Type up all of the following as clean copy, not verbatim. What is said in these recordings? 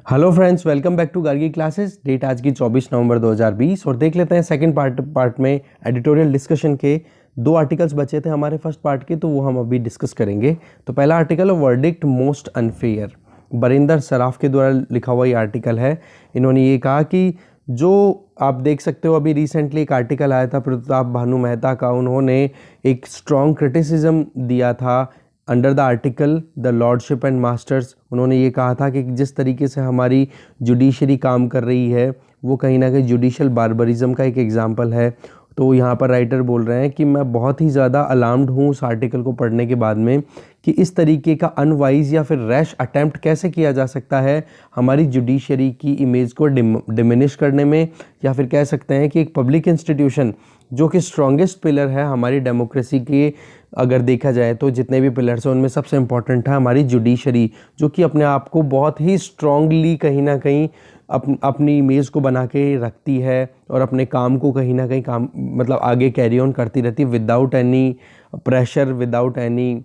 Hello friends, welcome back to Gargi classes. Date आज की 24 नवंबर 2020 और देख लेते हैं सेकंड पार्ट में एडिटोरियल डिस्कशन के दो आर्टिकल्स बचे थे हमारे फर्स्ट पार्ट के, तो वो हम अभी डिस्कस करेंगे। तो पहला आर्टिकल है verdict most unfair. Barinder Saraf के द्वारा लिखा हुआ ये आर्टिकल है। इन्होंने ये कहा कि जो आप देख सकते हो, अभी रिसेंटली एक आर्टिकल आया था प्रताप भानु मेहता का, उन्होंने एक स्ट्रॉन्ग क्रिटिसिज्म दिया था under the article the lordship and masters. उन्होंने ये कहा था कि जिस तरीके से हमारी जुडिशरी काम कर रही है वो कहीं ना कहीं जुडिशल बार्बरिज्म का एक एग्जाम्पल है। तो यहाँ पर राइटर बोल रहे हैं कि मैं बहुत ही ज़्यादा अलार्म्ड हूँ उस आर्टिकल को पढ़ने के बाद में कि इस तरीके का अनवाइज या फिर रैश अटैम्प्ट कैसे किया जा सकता है हमारी जुडिशरी की इमेज को डिमिनिश करने में, या फिर कह सकते हैं कि एक पब्लिक इंस्टीट्यूशन जो कि स्ट्रॉन्गेस्ट पिलर है हमारी डेमोक्रेसी के, अगर देखा जाए तो जितने भी पिलर्स हैं उनमें सबसे इम्पॉर्टेंट है हमारी जुडिशरी, जो कि अपने आप को बहुत ही स्ट्रांगली कहीं ना कहीं अपनी इमेज को बना के रखती है और अपने काम को कहीं ना कहीं काम मतलब आगे कैरी ऑन करती रहती है without any pressure, without any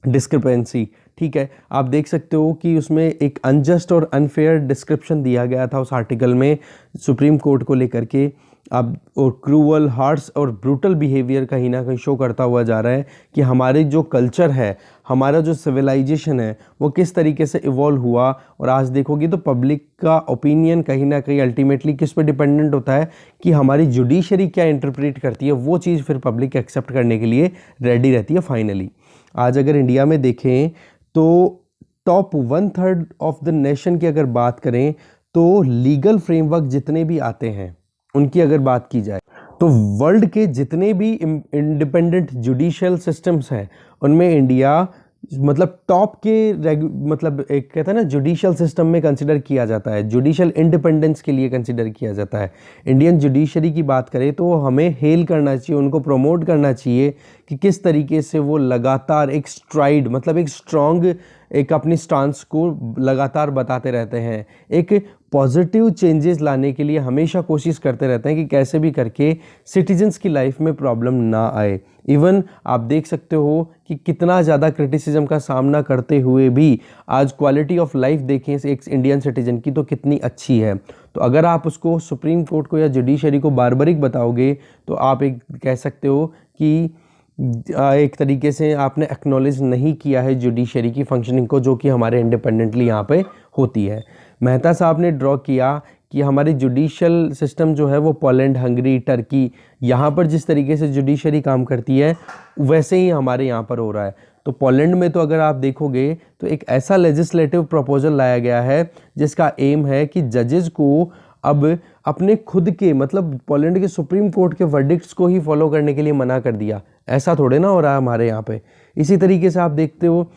discrepancy. ठीक है, आप देख सकते हो कि उसमें एक अनजस्ट और अनफेयर डिस्क्रिप्शन दिया गया था उस आर्टिकल में सुप्रीम कोर्ट को लेकर के। अब और क्रूअल, हार्श और ब्रूटल बिहेवियर कहीं ना कहीं शो करता हुआ जा रहा है कि हमारे जो कल्चर है, हमारा जो सिविलाइजेशन है वो किस तरीके से इवॉल्व हुआ। और आज देखोगे तो पब्लिक का ओपिनियन कहीं ना कहीं अल्टीमेटली किस पे डिपेंडेंट होता है कि हमारी जुडिशरी क्या इंटरप्रेट करती है, वो चीज़ फिर पब्लिक एक्सेप्ट करने के लिए रेडी रहती है फाइनली। आज अगर इंडिया में देखें तो टॉप 1/3 ऑफ द नेशन की अगर बात करें तो लीगल फ्रेमवर्क जितने भी आते हैं उनकी अगर बात की जाए तो वर्ल्ड के जितने भी इंडिपेंडेंट जुडिशियल सिस्टम्स हैं उनमें इंडिया मतलब टॉप के मतलब एक कहता है ना जुडिशियल सिस्टम में कंसिडर किया जाता है, जुडिशियल इंडिपेंडेंस के लिए कंसिडर किया जाता है। इंडियन जुडिशरी की बात करें तो हमें हेल करना चाहिए, उनको प्रमोट करना चाहिए कि किस तरीके से वो लगातार एक स्ट्राइड मतलब एक स्ट्रॉन्ग एक अपनी स्टांस को लगातार बताते रहते हैं, एक पॉजिटिव चेंजेस लाने के लिए हमेशा कोशिश करते रहते हैं कि कैसे भी करके सिटीजन्स की लाइफ में प्रॉब्लम ना आए। इवन आप देख सकते हो कि कितना ज़्यादा क्रिटिसिज्म का सामना करते हुए भी आज क्वालिटी ऑफ लाइफ देखें एक इंडियन सिटीजन की तो कितनी अच्छी है। तो अगर आप उसको सुप्रीम कोर्ट को या जुडिशरी को बारबरिक बताओगे तो आप एक कह सकते हो कि एक तरीके से आपने एक्नॉलेज नहीं किया है जुडिशरी की फंक्शनिंग को, जो कि हमारे इंडिपेंडेंटली यहाँ पे होती है। मेहता साहब ने ड्रॉ किया कि हमारी जुडिशियल सिस्टम जो है वो पोलैंड, हंगरी, टर्की, यहाँ पर जिस तरीके से जुडिशरी काम करती है वैसे ही हमारे यहाँ पर हो रहा है। तो पोलैंड में तो अगर आप देखोगे तो एक ऐसा लेजिस्लेटिव प्रपोजल लाया गया है जिसका एम है कि जजेस को अब अपने खुद के मतलब पोलैंड के सुप्रीम कोर्ट के वर्डिक्ट्स को ही फॉलो करने के लिए मना कर दिया। ऐसा थोड़े ना हो रहा है हमारे यहाँ पे। इसी तरीके से आप देखते हो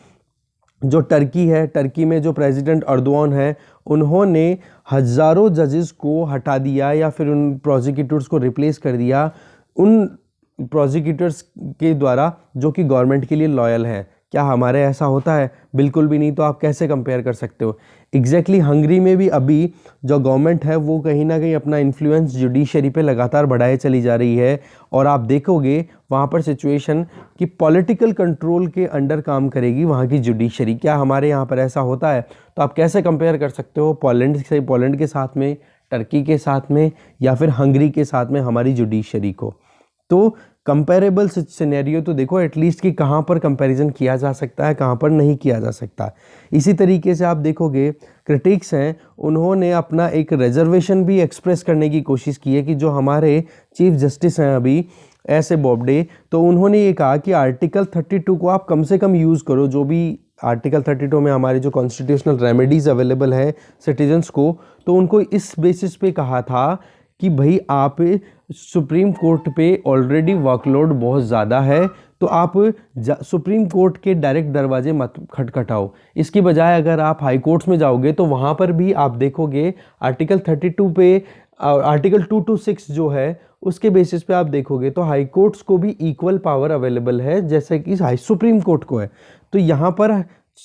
जो टर्की है, टर्की में जो प्रेसिडेंट अर्दोआन है उन्होंने हज़ारों जजेस को हटा दिया या फिर उन प्रोसिक्यूटर्स को रिप्लेस कर दिया उन प्रोसिक्यूटर्स के द्वारा जो कि गवर्नमेंट के लिए लॉयल हैं। क्या हमारे ऐसा होता है? बिल्कुल भी नहीं। तो आप कैसे कंपेयर कर सकते हो? एग्जैक्टली हंगरी में भी अभी जो गवर्नमेंट है वो कहीं ना कहीं अपना इन्फ्लुएंस जुडिशरी पे लगातार बढ़ाए चली जा रही है और आप देखोगे वहाँ पर सिचुएशन कि पॉलिटिकल कंट्रोल के अंडर काम करेगी वहाँ की जुडिशरी। क्या हमारे यहाँ पर ऐसा होता है? तो आप कैसे कंपेयर कर सकते हो पोलैंड के साथ में, टर्की के साथ में या फिर हंगरी के साथ में हमारी जुडिशरी को? तो कंपेरेबल सिनेरियो तो देखो एटलीस्ट कि कहाँ पर कंपैरिजन किया जा सकता है, कहाँ पर नहीं किया जा सकता। इसी तरीके से आप देखोगे क्रिटिक्स हैं उन्होंने अपना एक रिजर्वेशन भी एक्सप्रेस करने की कोशिश की है कि जो हमारे चीफ जस्टिस हैं अभी ऐसे बोबडे, तो उन्होंने ये कहा कि आर्टिकल 32 को आप कम से कम यूज़ करो। जो भी आर्टिकल 32 में हमारे जो कॉन्स्टिट्यूशनल रेमेडीज़ अवेलेबल है सिटीजन्स को, तो उनको इस बेसिस पे कहा था कि भाई आप सुप्रीम कोर्ट पे ऑलरेडी वर्कलोड बहुत ज़्यादा है तो आप सुप्रीम कोर्ट के डायरेक्ट दरवाजे मत खटखटाओ। इसकी बजाय अगर आप हाई कोर्ट्स में जाओगे तो वहाँ पर भी आप देखोगे आर्टिकल 32 पे आर्टिकल 226 जो है उसके बेसिस पे आप देखोगे तो हाई कोर्ट्स को भी इक्वल पावर अवेलेबल है जैसे कि सुप्रीम कोर्ट को है। तो यहाँ पर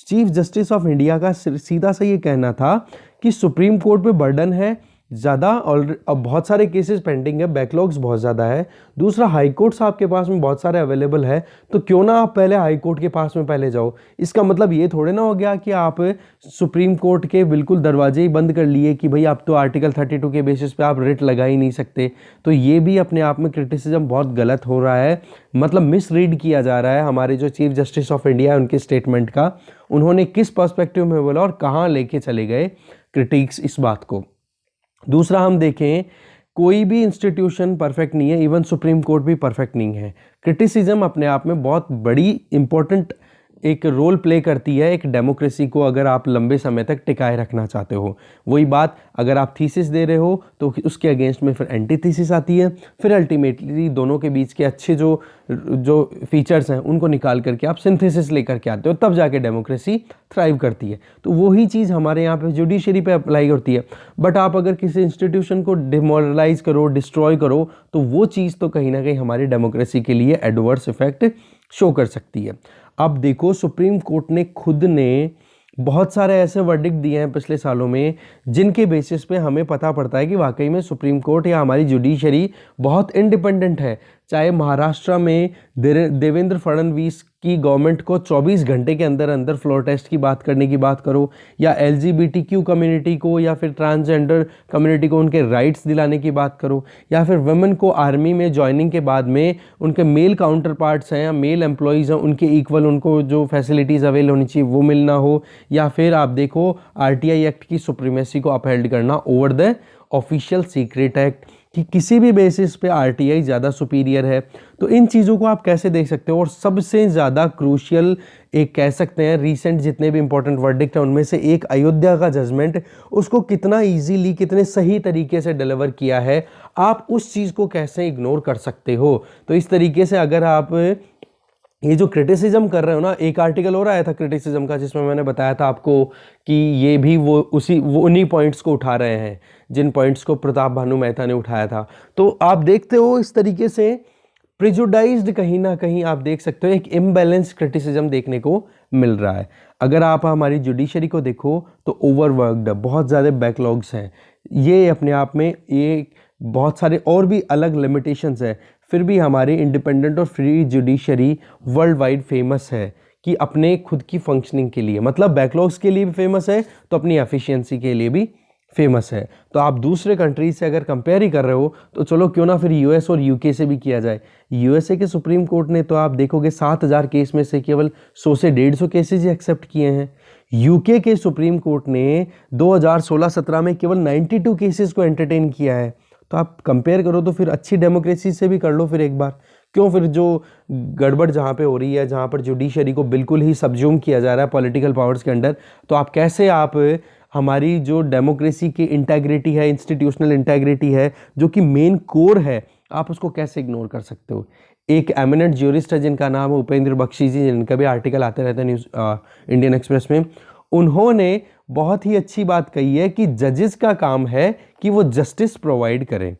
चीफ जस्टिस ऑफ इंडिया का सीधा सा ये कहना था कि सुप्रीम कोर्ट पे बर्डन है ज़्यादा और अब बहुत सारे केसेस पेंडिंग है, बैकलॉग्स बहुत ज़्यादा है। दूसरा, हाई कोर्ट्स आपके पास में बहुत सारे अवेलेबल है, तो क्यों ना आप पहले हाई कोर्ट के पास में पहले जाओ। इसका मतलब ये थोड़े ना हो गया कि आप सुप्रीम कोर्ट के बिल्कुल दरवाजे ही बंद कर लिए कि भाई आप तो आर्टिकल 32 के बेसिस पे आप रिट लगा ही नहीं सकते। तो ये भी अपने आप में क्रिटिसिज्म बहुत गलत हो रहा है, मतलब मिसरीड किया जा रहा है हमारे जो चीफ जस्टिस ऑफ इंडिया है उनके स्टेटमेंट का। उन्होंने किस पर्सपेक्टिव में बोला और कहाँ लेके चले गए क्रिटिक्स इस बात को। दूसरा, हम देखें कोई भी इंस्टीट्यूशन परफेक्ट नहीं है, इवन सुप्रीम कोर्ट भी परफेक्ट नहीं है। क्रिटिसिज्म अपने आप में बहुत बड़ी इंपॉर्टेंट एक रोल प्ले करती है एक डेमोक्रेसी को, अगर आप लंबे समय तक टिकाए रखना चाहते हो। वही बात, अगर आप थीसिस दे रहे हो तो उसके अगेंस्ट में फिर एंटी थीसिस आती है, फिर अल्टीमेटली दोनों के बीच के अच्छे जो फीचर्स हैं उनको निकाल करके आप सिंथेसिस लेकर के आते हो, तब जाके डेमोक्रेसी थ्राइव करती है। तो वही चीज़ हमारे यहाँ पे जुडिशरी पे अप्लाई होती है। बट आप अगर किसी इंस्टीट्यूशन को डिमोरलाइज करो, डिस्ट्रॉय करो, तो वो चीज़ तो कहीं ना कहीं हमारी डेमोक्रेसी के लिए एडवर्स इफेक्ट शो कर सकती है। अब देखो, सुप्रीम कोर्ट ने खुद ने बहुत सारे ऐसे वर्डिक्ट दिए हैं पिछले सालों में जिनके बेसिस पे हमें पता पड़ता है कि वाकई में सुप्रीम कोर्ट या हमारी जुडिशरी बहुत इंडिपेंडेंट है। चाहे महाराष्ट्र में देवेंद्र फडणवीस की गवर्नमेंट को 24 घंटे के अंदर अंदर फ्लोर टेस्ट की बात करने की बात करो, या LGBTQ कम्युनिटी को या फिर ट्रांसजेंडर कम्युनिटी को उनके राइट्स दिलाने की बात करो, या फिर वुमेन को आर्मी में ज्वाइनिंग के बाद में उनके मेल काउंटर पार्ट्स हैं या मेल एम्प्लॉयज़ हैं उनके इक्वल उनको जो फैसिलिटीज़ अवेल होनी चाहिए वो मिलना हो, या फिर आप देखो RTI एक्ट की सुप्रीमेसी को अपहेल्ड करना over the official secret act, कि किसी भी बेसिस पे RTI ज़्यादा सुपीरियर है। तो इन चीज़ों को आप कैसे देख सकते हो। और सबसे ज़्यादा क्रूशियल एक कह सकते हैं रीसेंट जितने भी इंपॉर्टेंट वर्डिक्ट हैं उनमें से एक अयोध्या का जजमेंट, उसको कितना इजीली कितने सही तरीके से डिलीवर किया है, आप उस चीज़ को कैसे इग्नोर कर सकते हो। तो इस तरीके से अगर आप ये जो क्रिटिसिज्म कर रहे हो ना, एक आर्टिकल और आया था क्रिटिसिज्म का जिसमें मैंने बताया था आपको कि ये भी वो उन्हीं पॉइंट्स को उठा रहे हैं जिन पॉइंट्स को प्रताप भानु मेहता ने उठाया था। तो आप देखते हो इस तरीके से प्रिजुडाइज्ड कहीं ना कहीं आप देख सकते हो एक इम्बैलेंस क्रिटिसिज्म देखने को मिल रहा है। अगर आप हमारी जुडिशरी को देखो तो ओवरवर्कड, बहुत ज़्यादा बैकलॉग्स हैं, ये अपने आप में ये बहुत सारे और भी अलग लिमिटेशंस है। फिर भी हमारी इंडिपेंडेंट और free judiciary world wide famous है कि अपने खुद की फंक्शनिंग के लिए, मतलब बैकलॉग्स के लिए भी फेमस है तो अपनी एफिशिएंसी के लिए भी फेमस है। तो आप दूसरे कंट्रीज से अगर कंपेयर ही कर रहे हो तो चलो क्यों ना फिर US और UK से भी किया जाए। USA के सुप्रीम कोर्ट ने तो आप देखोगे 7000 केस में से केवल 100 से 150 केसेज ही एक्सेप्ट किए हैं। UK के सुप्रीम कोर्ट ने 2016-17 में केवल 92 केसेस को एंटरटेन किया है। तो आप कंपेयर करो तो फिर अच्छी डेमोक्रेसी से भी कर लो फिर एक बार। क्यों फिर जो गड़बड़ जहाँ पे हो रही है, जहाँ पर जुडिशरी को बिल्कुल ही सबज्यूम किया जा रहा है पॉलिटिकल पावर्स के अंडर, तो आप कैसे आप हमारी जो डेमोक्रेसी की इंटेग्रिटी है, इंस्टीट्यूशनल इंटेग्रिटी है, जो कि मेन कोर है, आप उसको कैसे इग्नोर कर सकते हो। एक एमिनेंट ज्यूरिस्ट है जिनका नाम है उपेंद्र बख्शी जी, जिनका भी आर्टिकल आते रहते हैं न्यूज़ इंडियन एक्सप्रेस में, उन्होंने बहुत ही अच्छी बात कही है कि जजेस का काम है कि वो जस्टिस प्रोवाइड करें,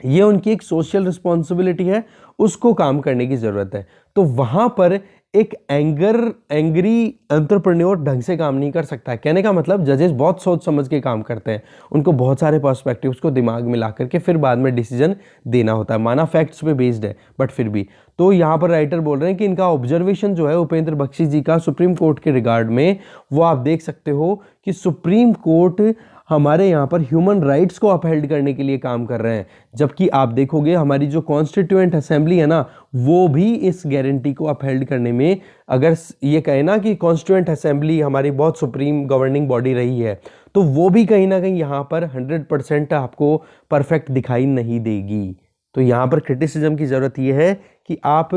ये उनकी एक सोशल रिस्पॉन्सिबिलिटी है, उसको काम करने की ज़रूरत है। तो वहाँ पर एक एंग्री एंटरप्रेन्योर ढंग से काम नहीं कर सकता। कहने का मतलब जजेस बहुत सोच समझ के काम करते हैं, उनको बहुत सारे पर्सपेक्टिव्स को दिमाग में ला करके फिर बाद में डिसीजन देना होता है। माना फैक्ट्स पे बेस्ड है बट फिर भी। तो यहाँ पर राइटर बोल रहे हैं कि इनका ऑब्जर्वेशन जो है उपेंद्र बख्शी जी का सुप्रीम कोर्ट के रिगार्ड में, वो आप देख सकते हो कि सुप्रीम कोर्ट हमारे यहाँ पर ह्यूमन राइट्स को अपहेल्ड करने के लिए काम कर रहे हैं, जबकि आप देखोगे हमारी जो कॉन्स्टिट्यूएंट असेंबली है ना, वो भी इस गारंटी को अपहेल्ड करने में, अगर ये कहे ना कि कॉन्स्टिट्यूएंट असेंबली हमारी बहुत सुप्रीम गवर्निंग बॉडी रही है, तो वो भी कहीं ना कहीं यहाँ पर 100% आपको परफेक्ट दिखाई नहीं देगी। तो यहाँ पर क्रिटिसिज्म की ज़रूरत ये है कि आप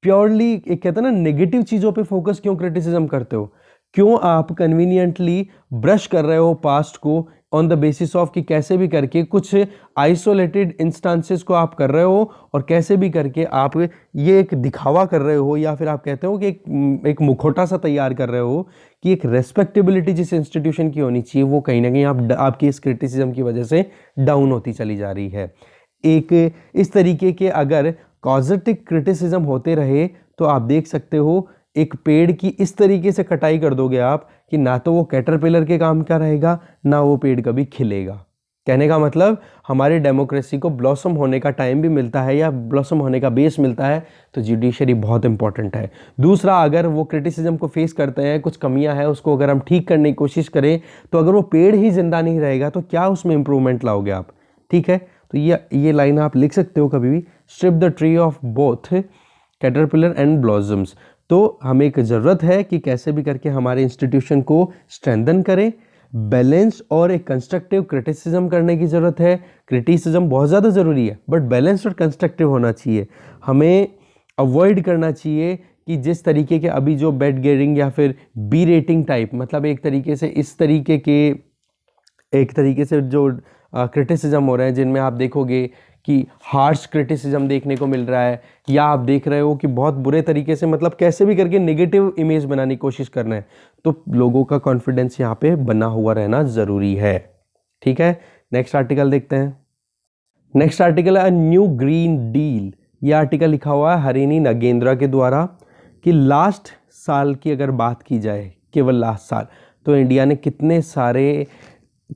प्योरली एक कहते हैं ना नेगेटिव चीज़ों पे फोकस क्यों क्रिटिसिज्म करते हो, क्यों आप कन्वीनियंटली ब्रश कर रहे हो पास्ट को ऑन द बेसिस ऑफ कि कैसे भी करके कुछ आइसोलेटेड इंस्टांसेस को आप कर रहे हो, और कैसे भी करके आप ये एक दिखावा कर रहे हो, या फिर आप कहते हो कि एक मुखौटा सा तैयार कर रहे हो कि एक रेस्पेक्टेबिलिटी जिस इंस्टीट्यूशन की होनी चाहिए वो कहीं ना कहीं आपकी इस क्रिटिसिज्म की वजह से डाउन होती चली जा रही है। एक इस तरीके के अगर कॉजेटिव क्रिटिसिज्म होते रहे तो आप देख सकते हो एक पेड़ की इस तरीके से कटाई कर दोगे आप कि ना तो वो कैटरपिलर के काम का रहेगा, ना वो पेड़ कभी खिलेगा। कहने का मतलब हमारी डेमोक्रेसी को ब्लॉसम होने का टाइम भी मिलता है या ब्लॉसम होने का बेस मिलता है, तो जुडिशरी बहुत इंपॉर्टेंट है। दूसरा, अगर वो क्रिटिसिज्म को फेस करते हैं, कुछ कमियां हैं, उसको अगर हम ठीक करने की कोशिश करें, तो अगर वो पेड़ ही जिंदा नहीं रहेगा तो क्या उसमें इंप्रूवमेंट लाओगे आप? ठीक है, तो ये लाइन आप लिख सकते हो कभी भी, strip the tree of both caterpillar and blossoms. तो हमें एक ज़रूरत है कि कैसे भी करके हमारे इंस्टीट्यूशन को स्ट्रेंथन करें, बैलेंस और एक कंस्ट्रक्टिव क्रिटिसिज्म करने की ज़रूरत है। क्रिटिसिज्म बहुत ज़्यादा ज़रूरी है, बट बैलेंस और कंस्ट्रक्टिव होना चाहिए। हमें अवॉइड करना चाहिए कि जिस तरीके के अभी जो बेड गेयरिंग या फिर बी रेटिंग टाइप, मतलब एक तरीके से इस तरीके के एक तरीके से जो क्रिटिसिज्म हो रहे हैं, जिनमें आप देखोगे कि हार्श क्रिटिसिज्म देखने को मिल रहा है, या आप देख रहे हो कि बहुत बुरे तरीके से, मतलब कैसे भी करके नेगेटिव इमेज बनाने की कोशिश करना है, तो लोगों का कॉन्फिडेंस यहाँ पे बना हुआ रहना ज़रूरी है। ठीक है, नेक्स्ट आर्टिकल देखते हैं। नेक्स्ट आर्टिकल है न्यू ग्रीन डील। ये आर्टिकल लिखा हुआ है हरिनी नगेंद्रा के द्वारा कि लास्ट साल की अगर बात की जाए, केवल लास्ट साल, तो इंडिया ने कितने सारे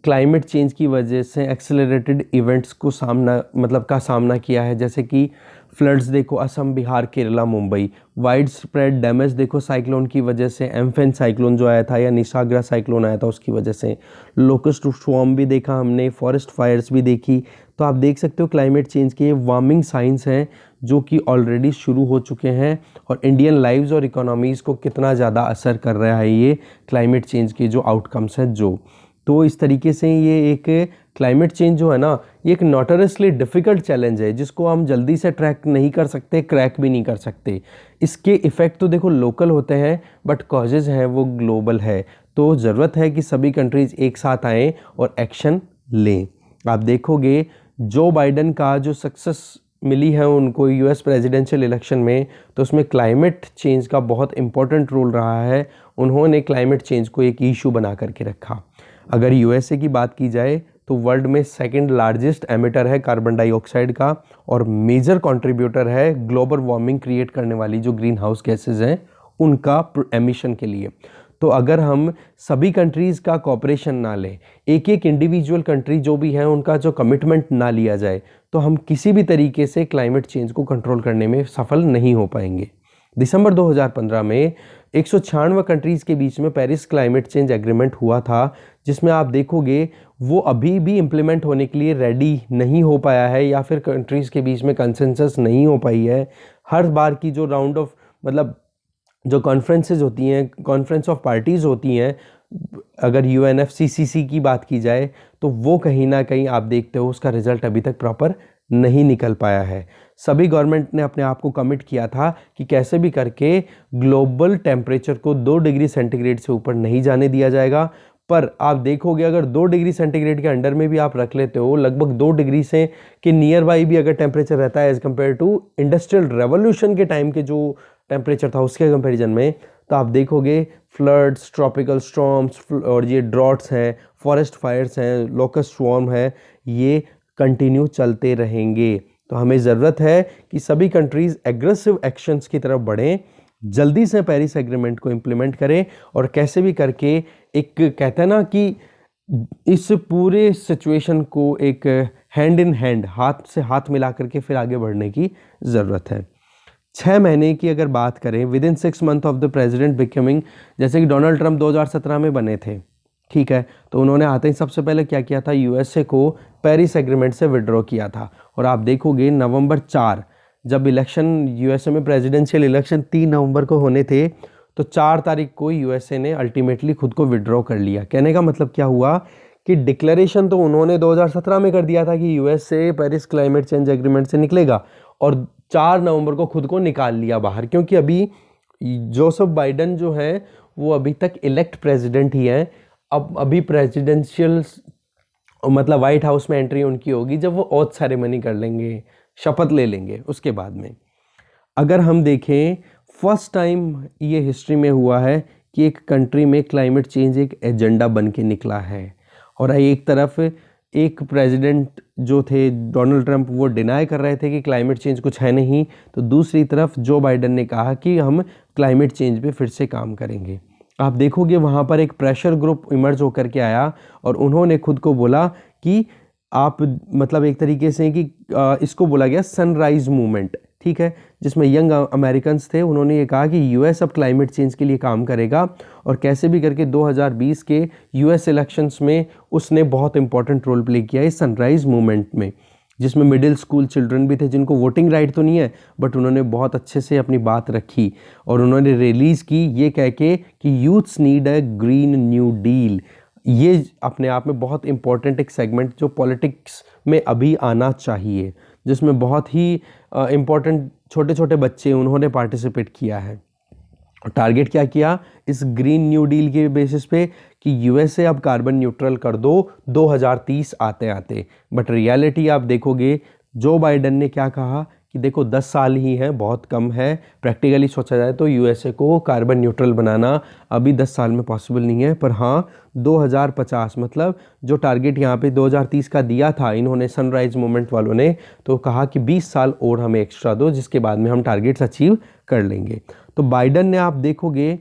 क्लाइमेट चेंज की वजह से एक्सेलरेटेड इवेंट्स को सामना किया है। जैसे कि फ्लड्स देखो, Assam, Bihar, Kerala, Mumbai. Wide spread damage देखो साइक्लोन की वजह से, एम्फेन साइक्लोन जो आया था या निसाग्रा साइक्लोन आया था उसकी वजह से। लोकस्ट स्वॉर्म भी देखा हमने, फॉरेस्ट फायर्स भी देखी। तो आप देख सकते हो क्लाइमेट चेंज के वार्मिंग साइंस हैं जो कि ऑलरेडी शुरू हो चुके हैं, और इंडियन लाइव्स और इकोनॉमीज़ को कितना ज़्यादा असर कर रहा है ये क्लाइमेट चेंज के जो आउटकम्स हैं जो। तो इस तरीके से ये एक क्लाइमेट चेंज जो है ना, ये एक नोटोरियसली डिफ़िकल्ट चैलेंज है जिसको हम जल्दी से ट्रैक नहीं कर सकते, क्रैक भी नहीं कर सकते। इसके इफ़ेक्ट तो देखो लोकल होते हैं, बट कॉजेज़ हैं वो ग्लोबल है। तो ज़रूरत है कि सभी कंट्रीज़ एक साथ आएँ और एक्शन लें। आप देखोगे जो बाइडन का जो सक्सेस मिली है उनको यूएस प्रेसिडेंशियल इलेक्शन में, तो उसमें क्लाइमेट चेंज का बहुत इंपॉर्टेंट रोल रहा है। उन्होंने क्लाइमेट चेंज को एक इशू बना करके रखा। अगर यूएसए की बात की जाए तो वर्ल्ड में सेकंड लार्जेस्ट एमिटर है कार्बन डाइऑक्साइड का, और मेजर कंट्रीब्यूटर है ग्लोबल वार्मिंग क्रिएट करने वाली जो ग्रीन हाउस गैसेज हैं उनका एमिशन के लिए। तो अगर हम सभी कंट्रीज़ का कोऑपरेशन ना लें, एक एक इंडिविजुअल कंट्री जो भी है उनका जो कमिटमेंट ना लिया जाए, तो हम किसी भी तरीके से क्लाइमेट चेंज को कंट्रोल करने में सफल नहीं हो पाएंगे। दिसंबर 2015 में 196 कंट्रीज़ के बीच में पेरिस क्लाइमेट चेंज एग्रीमेंट हुआ था, जिसमें आप देखोगे वो अभी भी इम्प्लीमेंट होने के लिए रेडी नहीं हो पाया है, या फिर कंट्रीज़ के बीच में कंसेंसस नहीं हो पाई है। हर बार की जो राउंड ऑफ जो कॉन्फ्रेंसेज होती हैं, कॉन्फ्रेंस ऑफ पार्टीज़ होती हैं, अगर UNFCCC की बात की जाए, तो वो कहीं ना कहीं आप देखते हो उसका रिजल्ट अभी तक प्रॉपर नहीं निकल पाया है। सभी गवर्नमेंट ने अपने आप को कमिट किया था कि कैसे भी करके ग्लोबल टेम्परेचर को 2 डिग्री सेंटीग्रेड से ऊपर नहीं जाने दिया जाएगा। पर आप देखोगे अगर 2 डिग्री सेंटीग्रेड के अंडर में भी आप रख लेते हो, लगभग 2 डिग्री से के नियर बाई भी अगर टेम्परेचर रहता है as compare to industrial revolution के टाइम के जो टेम्परेचर था उसके कंपेरिजन में, तो आप देखोगे फ्लड्स, ट्रॉपिकल स्टॉर्म्स और ये ड्रॉट्स हैं, फॉरेस्ट फायर्स हैं, लोकस्ट स्वॉर्म है, ये कंटिन्यू चलते रहेंगे। तो हमें ज़रूरत है कि सभी कंट्रीज़ एग्रेसिव एक्शंस की तरफ बढ़ें, जल्दी से पेरिस एग्रीमेंट को इम्प्लीमेंट करें, और कैसे भी करके एक कहते हैं ना कि इस पूरे सिचुएशन को एक हैंड इन हैंड, हाथ से हाथ मिला करके फिर आगे बढ़ने की ज़रूरत है। 6 महीने की अगर बात करें, with in 6 month of the president becoming, जैसे कि डोनाल्ड ट्रंप 2017 में बने थे, ठीक है, तो उन्होंने आते ही सबसे पहले क्या किया था, यूएसए को पेरिस एग्रीमेंट से विड्रॉ किया था। और आप देखोगे नवंबर 4, जब इलेक्शन यूएसए में प्रेसिडेंशियल इलेक्शन 3 नवंबर को होने थे, तो 4 तारीख को यूएसए ने अल्टीमेटली खुद को विड्रॉ कर लिया। कहने का मतलब क्या हुआ कि डिक्लेरेशन तो उन्होंने 2017 में कर दिया था कि USA Paris climate change agreement से निकलेगा, और 4 नवंबर को खुद को निकाल लिया बाहर, क्योंकि अभी जोसेफ बाइडन जो है वो अभी तक इलेक्ट प्रेसिडेंट ही हैं। अब अभी प्रेसिडेंशियल मतलब वाइट हाउस में एंट्री उनकी होगी जब वो ओथ सेरेमनी कर लेंगे, शपथ ले लेंगे उसके बाद में। अगर हम देखें, फर्स्ट टाइम ये हिस्ट्री में हुआ है कि एक कंट्री में क्लाइमेट चेंज एक एजेंडा बन के निकला है, और एक तरफ एक प्रेसिडेंट जो थे डोनाल्ड ट्रंप वो डिनाई कर रहे थे कि क्लाइमेट चेंज कुछ है नहीं, तो दूसरी तरफ जो बाइडन ने कहा कि हम क्लाइमेट चेंज पे फिर से काम करेंगे। आप देखोगे वहाँ पर एक प्रेशर ग्रुप इमर्ज होकर के आया, और उन्होंने खुद को बोला कि आप मतलब एक तरीके से कि इसको बोला गया सनराइज मूवमेंट, ठीक है, जिसमें यंग अमेरिकन्स थे, उन्होंने ये कहा कि यूएस अब क्लाइमेट चेंज के लिए काम करेगा और कैसे भी करके 2020 के यूएस इलेक्शंस में उसने बहुत इंपॉर्टेंट रोल प्ले किया इस सनराइज मूवमेंट में, जिसमें मिडिल स्कूल चिल्ड्रन भी थे जिनको वोटिंग राइट तो नहीं है, बट उन्होंने बहुत अच्छे से अपनी बात रखी और उन्होंने रिलीज़ की ये कह के कि youths need a green new deal. ये अपने आप में बहुत इंपॉर्टेंट एक सेगमेंट जो पॉलिटिक्स में अभी आना चाहिए, जिसमें बहुत ही इम्पॉर्टेंट छोटे छोटे बच्चे उन्होंने पार्टिसिपेट किया है। और टारगेट क्या किया इस ग्रीन न्यू डील के बेसिस पे कि यूएसए अब कार्बन न्यूट्रल कर दो 2030 आते आते। बट रियलिटी आप देखोगे जो बाइडन ने क्या कहा कि देखो 10 साल ही है, बहुत कम है, प्रैक्टिकली सोचा जाए तो यूएसए को कार्बन न्यूट्रल बनाना अभी 10 साल में पॉसिबल नहीं है। पर हाँ 2050 मतलब जो टारगेट यहाँ पे 2030 का दिया था इन्होंने सनराइज मूवमेंट वालों ने, तो कहा कि 20 साल और हमें एक्स्ट्रा दो जिसके बाद में हम टारगेट्स अचीव कर लेंगे। तो बाइडन ने आप देखोगे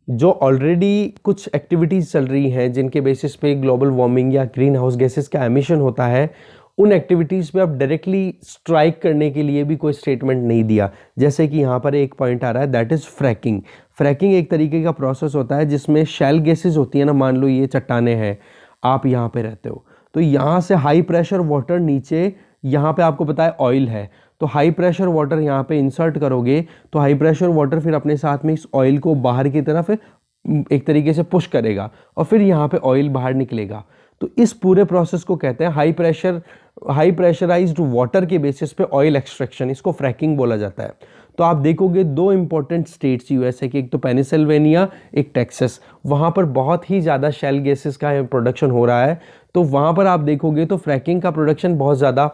जो ऑलरेडी कुछ एक्टिविटीज़ चल रही हैं जिनके बेसिस पे ग्लोबल वार्मिंग या ग्रीन हाउस गैसेस का एमिशन होता है, उन एक्टिविटीज़ पे अब डायरेक्टली स्ट्राइक करने के लिए भी कोई स्टेटमेंट नहीं दिया। जैसे कि यहाँ पर एक पॉइंट आ रहा है दैट इज़ फ्रैकिंग। फ्रैकिंग एक तरीके का प्रोसेस होता है जिसमें शैल गैसेस होती है ना, मान लो ये चट्टाने हैं, आप यहाँ पे रहते हो तो यहाँ से हाई प्रेशर वाटर नीचे, यहाँ पे आपको पता है ऑयल है, तो हाई प्रेशर वाटर यहाँ पे इंसर्ट करोगे तो हाई प्रेशर वाटर फिर अपने साथ में इस ऑयल को बाहर की तरफ एक तरीके से पुश करेगा और फिर यहाँ पे ऑयल बाहर निकलेगा। तो इस पूरे प्रोसेस को कहते हैं हाई प्रेशराइज्ड वाटर के बेसिस पे ऑयल एक्सट्रैक्शन, इसको फ्रैकिंग बोला जाता है। तो आप देखोगे दो इंपॉर्टेंट स्टेट्स यूएसए के, एक तो पेनिसिल्वेनिया, एक टेक्सास, वहाँ पर बहुत ही ज़्यादा शेल गैसेस का प्रोडक्शन हो रहा है। तो वहाँ पर आप देखोगे तो फ्रैकिंग का प्रोडक्शन बहुत ज़्यादा,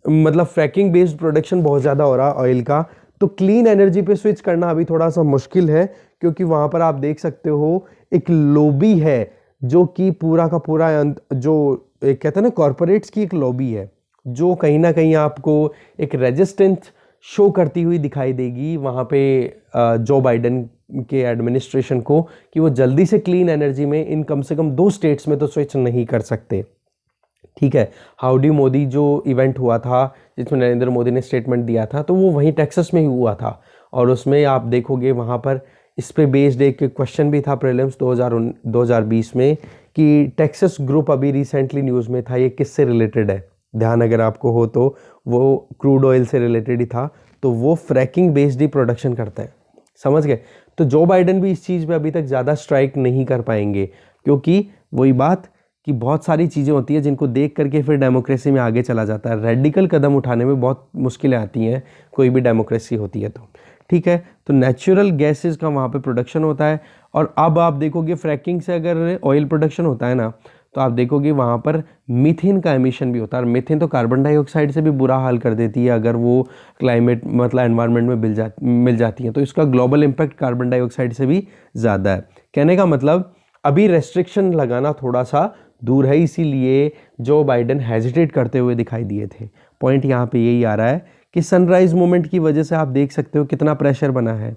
मतलब फ्रैकिंग बेस्ड प्रोडक्शन बहुत ज़्यादा हो रहा है ऑयल का। तो क्लीन एनर्जी पे स्विच करना अभी थोड़ा सा मुश्किल है क्योंकि वहाँ पर आप देख सकते हो एक लॉबी है जो कि पूरा का पूरा जो एक कहते हैं ना कॉरपोरेट्स की एक लॉबी है जो कहीं ना कहीं आपको एक रेजिस्टेंस शो करती हुई दिखाई देगी वहाँ पे जो बाइडन के एडमिनिस्ट्रेशन को कि वो जल्दी से क्लीन एनर्जी में इन कम से कम 2 स्टेट्स में तो स्विच नहीं कर सकते। ठीक है, हाउडी मोदी जो इवेंट हुआ था जिसमें नरेंद्र मोदी ने स्टेटमेंट दिया था तो वो वहीं टेक्सास में ही हुआ था और उसमें आप देखोगे वहाँ पर इस पे बेस्ड एक क्वेश्चन भी था प्रीलिम्स 2020 में कि टेक्सास ग्रुप अभी रिसेंटली न्यूज़ में था, ये किससे रिलेटेड है, ध्यान अगर आपको हो तो वो क्रूड ऑयल से रिलेटेड ही था। तो वो फ्रैकिंग बेस्ड ही प्रोडक्शन करते हैं, समझ गए। तो जो बाइडन भी इस चीज़ पे अभी तक ज़्यादा स्ट्राइक नहीं कर पाएंगे क्योंकि वही बात कि बहुत सारी चीज़ें होती हैं जिनको देख करके फिर डेमोक्रेसी में आगे चला जाता है। रेडिकल कदम उठाने में बहुत मुश्किलें आती हैं कोई भी डेमोक्रेसी होती है तो, ठीक है। तो नेचुरल गैसेस का वहाँ पे प्रोडक्शन होता है और अब आप देखोगे फ्रैकिंग से अगर ऑयल प्रोडक्शन होता है ना तो आप देखोगे वहाँ पर मीथेन का एमिशन भी होता है और मीथेन तो कार्बन डाइऑक्साइड से भी बुरा हाल कर देती है अगर वो क्लाइमेट मतलब एनवायरनमेंट में मिल जाती है, तो इसका ग्लोबल इम्पैक्ट कार्बन डाइऑक्साइड से भी ज़्यादा है। कहने का मतलब अभी रेस्ट्रिक्शन लगाना थोड़ा सा दूर है, इसीलिए जो बाइडन हेजिटेट करते हुए दिखाई दिए थे। पॉइंट यहाँ पे यही आ रहा है कि सनराइज मूवमेंट की वजह से आप देख सकते हो कितना प्रेशर बना है,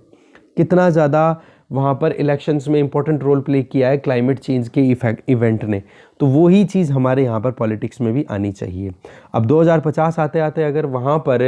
कितना ज़्यादा वहाँ पर इलेक्शंस में इंपॉर्टेंट रोल प्ले किया है क्लाइमेट चेंज के इवेंट ने। तो वो ही चीज़ हमारे यहाँ पर पॉलिटिक्स में भी आनी चाहिए। अब 2050 आते आते अगर वहाँ पर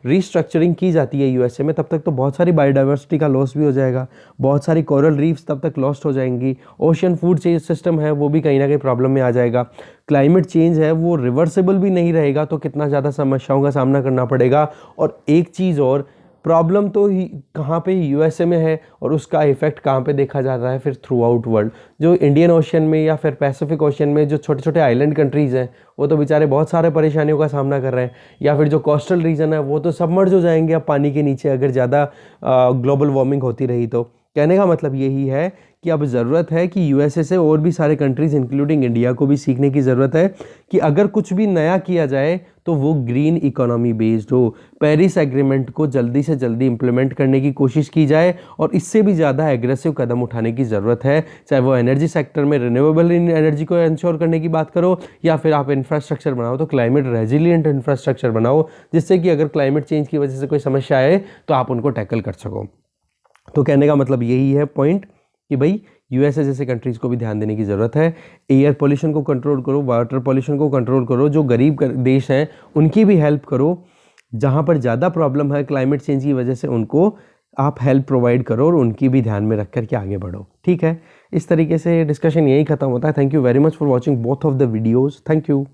रीस्ट्रक्चरिंग की जाती है यूएसए में, तब तक तो बहुत सारी बायोडाइवर्सिटी का लॉस भी हो जाएगा, बहुत सारी कोरल रीफ्स तब तक लॉस्ट हो जाएंगी, ओशियन फूड चेंज सिस्टम है वो भी कहीं ना कहीं प्रॉब्लम में आ जाएगा, क्लाइमेट चेंज है वो रिवर्सिबल भी नहीं रहेगा तो कितना ज़्यादा समस्याओं का सामना करना पड़ेगा। और एक चीज़ और, प्रॉब्लम तो कहाँ पे यूएसए में है और उसका इफेक्ट कहाँ पे देखा जा रहा है फिर थ्रू आउट वर्ल्ड। जो इंडियन ओशन में या फिर पैसिफिक ओशन में जो छोटे छोटे आइलैंड कंट्रीज़ हैं वो तो बेचारे बहुत सारे परेशानियों का सामना कर रहे हैं, या फिर जो कोस्टल रीजन है वो तो सबमर्ज हो जाएंगे अब पानी के नीचे अगर ज़्यादा ग्लोबल वार्मिंग होती रही तो। कहने का मतलब यही है कि अब ज़रूरत है कि यूएसए से और भी सारे कंट्रीज़ इंक्लूडिंग इंडिया को भी सीखने की ज़रूरत है कि अगर कुछ भी नया किया जाए तो वो ग्रीन इकोनॉमी बेस्ड हो। पेरिस एग्रीमेंट को जल्दी से जल्दी इंप्लीमेंट करने की कोशिश की जाए और इससे भी ज़्यादा एग्रेसिव कदम उठाने की ज़रूरत है, चाहे वो एनर्जी सेक्टर में रिन्यूएबल एनर्जी को इंश्योर करने की बात करो या फिर आप इंफ्रास्ट्रक्चर बनाओ तो क्लाइमेट रेजिलियंट इंफ्रास्ट्रक्चर बनाओ जिससे कि अगर क्लाइमेट चेंज की वजह से कोई समस्या आए तो आप उनको टैकल कर सको। तो कहने का मतलब यही है पॉइंट कि भाई यूएसए जैसे कंट्रीज़ को भी ध्यान देने की ज़रूरत है। एयर पोल्यूशन को कंट्रोल करो, वाटर पोल्यूशन को कंट्रोल करो, जो गरीब देश हैं उनकी भी हेल्प करो, जहाँ पर ज़्यादा प्रॉब्लम है क्लाइमेट चेंज की वजह से उनको आप हेल्प प्रोवाइड करो और उनकी भी ध्यान में रख कर के आगे बढ़ो। ठीक है, इस तरीके से डिस्कशन यही खत्म होता है। Thank you very much for watching both of the videos. Thank you.